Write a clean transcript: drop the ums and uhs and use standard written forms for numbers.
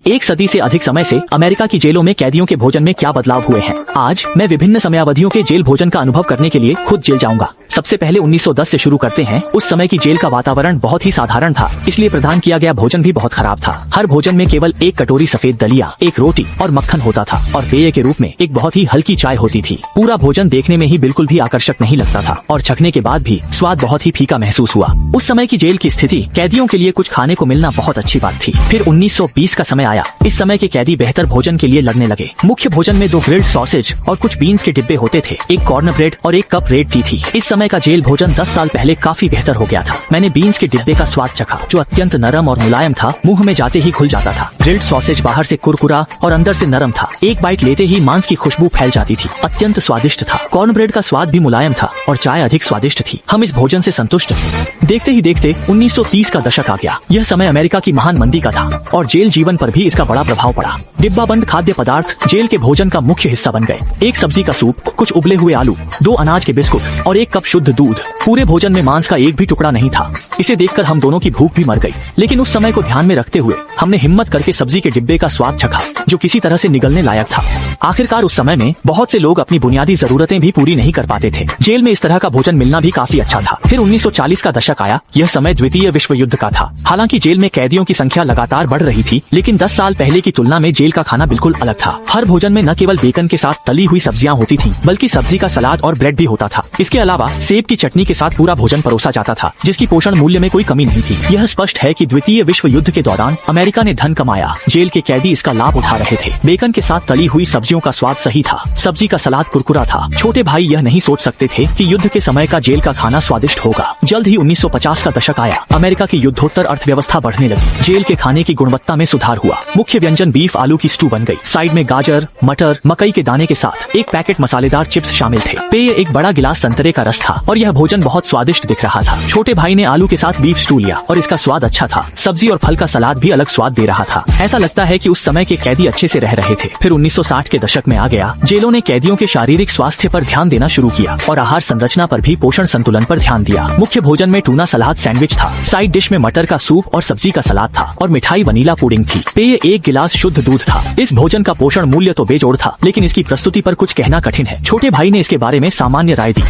एक सदी से अधिक समय से अमेरिका की जेलों में कैदियों के भोजन में क्या बदलाव हुए हैं। आज मैं विभिन्न समयावधियों के जेल भोजन का अनुभव करने के लिए खुद जेल जाऊंगा। सबसे पहले 1910 से शुरू करते हैं। उस समय की जेल का वातावरण बहुत ही साधारण था, इसलिए प्रदान किया गया भोजन भी बहुत खराब था। हर भोजन में केवल एक कटोरी सफेद दलिया, एक रोटी और मक्खन होता था और पेय के रूप में एक बहुत ही हल्की चाय होती थी। पूरा भोजन देखने में ही बिल्कुल भी आकर्षक नहीं लगता था और चखने के बाद भी स्वाद बहुत ही फीका महसूस हुआ। उस समय की जेल की स्थिति, कैदियों के लिए कुछ खाने को मिलना बहुत अच्छी बात थी। फिर 1920 का समय आया। इस समय के कैदी बेहतर भोजन के लिए लड़ने लगे। मुख्य भोजन में 2 ग्रिल्ड सॉसेज और कुछ बीन्स के डिब्बे होते थे, एक कॉर्न ब्रेड और एक कप रेड टी थी। इस समय का जेल भोजन 10 साल पहले काफी बेहतर हो गया था। मैंने बीन्स के डिब्बे का स्वाद चखा, जो अत्यंत नरम और मुलायम था, मुंह में जाते ही घुल जाता था। ग्रिल्ड सॉसेज बाहर से कुरकुरा और अंदर से नरम था। एक बाइट लेते ही मांस की खुशबू फैल जाती थी, अत्यंत स्वादिष्ट था। कॉर्न ब्रेड का स्वाद भी मुलायम था और चाय अधिक स्वादिष्ट थी। हम इस भोजन से संतुष्ट थे। देखते ही देखते 1930 का दशक आ गया। यह समय अमेरिका की महान मंदी का था और जेल जीवन पर भी इसका बड़ा प्रभाव पड़ा। डिब्बाबंद खाद्य पदार्थ जेल के भोजन का मुख्य हिस्सा बन गए। एक सब्जी का सूप, कुछ उबले हुए आलू, 2 अनाज के बिस्कुट और 1 कप शुद्ध दूध। पूरे भोजन में मांस का एक भी टुकड़ा नहीं था। इसे देखकर हम दोनों की भूख भी मर गई, लेकिन उस समय को ध्यान में रखते हुए हमने हिम्मत करके सब्जी के डिब्बे का स्वाद चखा, जो किसी तरह से निगलने लायक था। आखिरकार उस समय में बहुत से लोग अपनी बुनियादी जरूरतें भी पूरी नहीं कर पाते थे। जेल में इस तरह का भोजन मिलना भी काफी अच्छा था। फिर 1940 का दशक आया। यह समय द्वितीय विश्व युद्ध का था। हालांकि जेल में कैदियों की संख्या लगातार बढ़ रही थी, लेकिन 10 साल पहले की तुलना में जेल का खाना बिल्कुल अलग था। हर भोजन में न केवल बेकन के साथ तली हुई सब्जियां होती थीं, बल्कि सब्जी का सलाद और ब्रेड भी होता था। इसके अलावा सेब की चटनी के साथ पूरा भोजन परोसा जाता था, जिसकी पोषण मूल्य में कोई कमी नहीं थी। यह स्पष्ट है कि द्वितीय विश्व युद्ध के दौरान अमेरिका ने धन कमाया। जेल के कैदी इसका लाभ उठा रहे थे। बेकन के साथ तली हुई सब्जियों का स्वाद सही था, सब्जी का सलाद कुरकुरा था। छोटे भाई यह नहीं सोच सकते थे कि युद्ध के समय का जेल का खाना स्वादिष्ट होगा। जल्द ही 1950 का दशक आया। अमेरिका की युद्धोत्तर अर्थव्यवस्था बढ़ने लगी। जेल के खाने की गुणवत्ता में सुधार हुआ। मुख्य व्यंजन बीफ आलू की स्टू बन गई। साइड में गाजर, मटर, मकई के दाने के साथ एक पैकेट मसालेदार चिप्स शामिल थे। पेय एक बड़ा गिलास संतरे का रस था और यह भोजन बहुत स्वादिष्ट दिख रहा था। छोटे भाई ने आलू के साथ बीफ स्टू लिया और इसका स्वाद अच्छा था। सब्जी और फल का सलाद भी अलग स्वाद दे रहा था। ऐसा लगता है कि उस समय के कैदी अच्छे से रह रहे थे। फिर 1960 के दशक में आ गया। जेलों ने कैदियों के शारीरिक स्वास्थ्य पर ध्यान देना शुरू किया और आहार संरचना पर भी पोषण संतुलन पर ध्यान दिया। मुख्य भोजन में टूना सलाद सैंडविच था। साइड डिश में मटर का सूप और सब्जी का सलाद था और मिठाई वनीला पुडिंग थी। पेय 1 गिलास शुद्ध दूध था। इस भोजन का पोषण मूल्य तो बेजोड़ था, लेकिन इसकी प्रस्तुति पर कुछ कहना कठिन है। छोटे भाई ने इसके बारे में सामान्य राय दी।